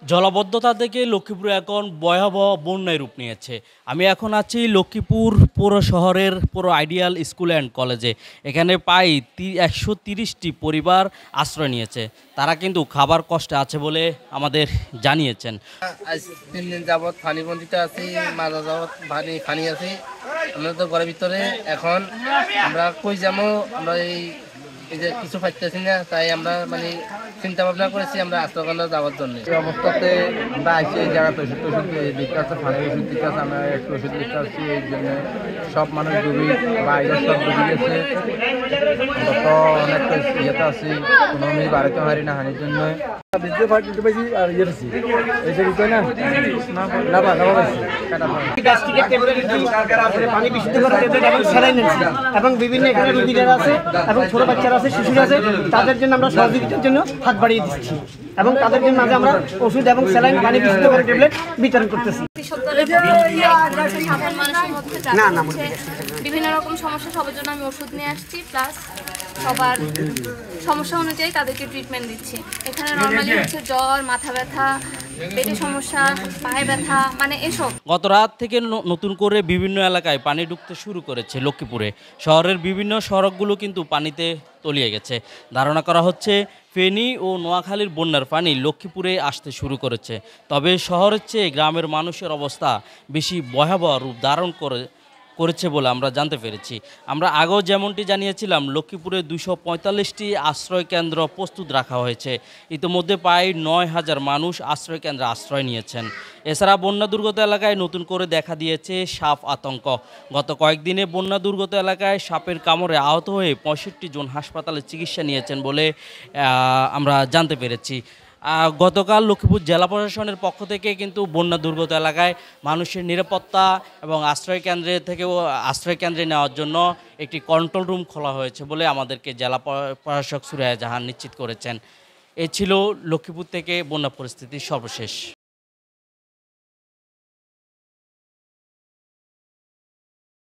জলাবদ্ধতা থেকে লক্ষ্মীপুর এখন ভয়াবহ বন্যায় রূপ নিয়েছে। আমি এখন আছি লক্ষ্মীপুর পৌর শহরের পৌর আইডিয়াল স্কুল অ্যান্ড কলেজে। এখানে প্রায় 130টি পরিবার আশ্রয় নিয়েছে। তারা কিন্তু খাবার কষ্টে আছে বলে আমাদের জানিয়েছেন। আজ 3 দিন যাবৎ পানিবন্দিতে আছি, মাজা যাবৎ পানি আছি। আমরা তো ঘরের ভিতরে এখন আমরা কই যাবো, আমরা এই যে কিছু পাইতেছি না, তাই আমরা চিন্তা ভাবনা করেছি আমরা আশ্রয়কেন্দ্র যাওয়ার জন্য। এই অবস্থাতে আমরা আসি এই জায়গাতে ওষুধ দিতে আছে, পানির ওষুধ দিতে আছে, আমরা একটু ওষুধ দিতে আসছি। এই জন্য সব মানুষ ডুবি বা সব ডুবি গেছে। আমরা তো অনেকটা ইয়েতে আছি, কোনো আমি বাড়িতে পারি না হানির জন্য। এবং বিভিন্ন এখানে রোগীরা আছে এবং ছোট বাচ্চারা আছে, শিশুরা আছে, তাদের জন্য আমরা সহযোগিতার জন্য হাত বাড়িয়ে দিচ্ছি এবং তাদের জন্য মাঝে আমরা ওষুধ এবং স্যালাইন পানি বিশুদ্ধ করে ট্যাবলেট বিতরণ করতেছি। বিভিন্ন রকম সমস্যা, সবার জন্য আমি ওষুধ নিয়ে আসছি, প্লাস সবার সমস্যা অনুযায়ী তাদেরকে ট্রিটমেন্ট দিচ্ছি। এখানে নর্মালি হচ্ছে জ্বর, মাথা ব্যথা, পেটের সমস্যা, পায়ে ব্যথা, এসব। গত রাত থেকে নতুন করে বিভিন্ন এলাকায় পানি ঢুকতে শুরু করেছে লক্ষ্মীপুরে। শহরের বিভিন্ন সড়কগুলো কিন্তু পানিতে তলিয়ে গেছে। ধারণা করা হচ্ছে ফেনী ও নোয়াখালীর বন্যার পানি লক্ষ্মীপুরে আসতে শুরু করেছে। তবে শহরের চেয়ে গ্রামের মানুষের অবস্থা বেশি ভয়াবহ রূপ ধারণ করেছে বলে আমরা জানতে পেরেছি। আমরা আগেও যেমনটি জানিয়েছিলাম, লক্ষ্মীপুরে 245টি আশ্রয়কেন্দ্র প্রস্তুত রাখা হয়েছে। ইতিমধ্যে প্রায় 9,000 মানুষ আশ্রয়কেন্দ্রে আশ্রয় নিয়েছেন। এছাড়া বন্যা দুর্গত এলাকায় নতুন করে দেখা দিয়েছে সাপ আতঙ্ক। গত কয়েকদিনে বন্যা দুর্গত এলাকায় সাপের কামড়ে আহত হয়ে 65 জন হাসপাতালে চিকিৎসা নিয়েছেন বলে আমরা জানতে পেরেছি। গতকাল লক্ষ্মীপুর জেলা প্রশাসনের পক্ষ থেকে কিন্তু বন্যা দুর্গত এলাকায় মানুষের নিরাপত্তা এবং আশ্রয়কেন্দ্রে নেওয়ার জন্য একটি কন্ট্রোল রুম খোলা হয়েছে বলে আমাদেরকে জেলা প্রশাসক সুরাইয়া জাহান নিশ্চিত করেছেন। এ ছিল লক্ষ্মীপুর থেকে বন্যা পরিস্থিতির সর্বশেষ।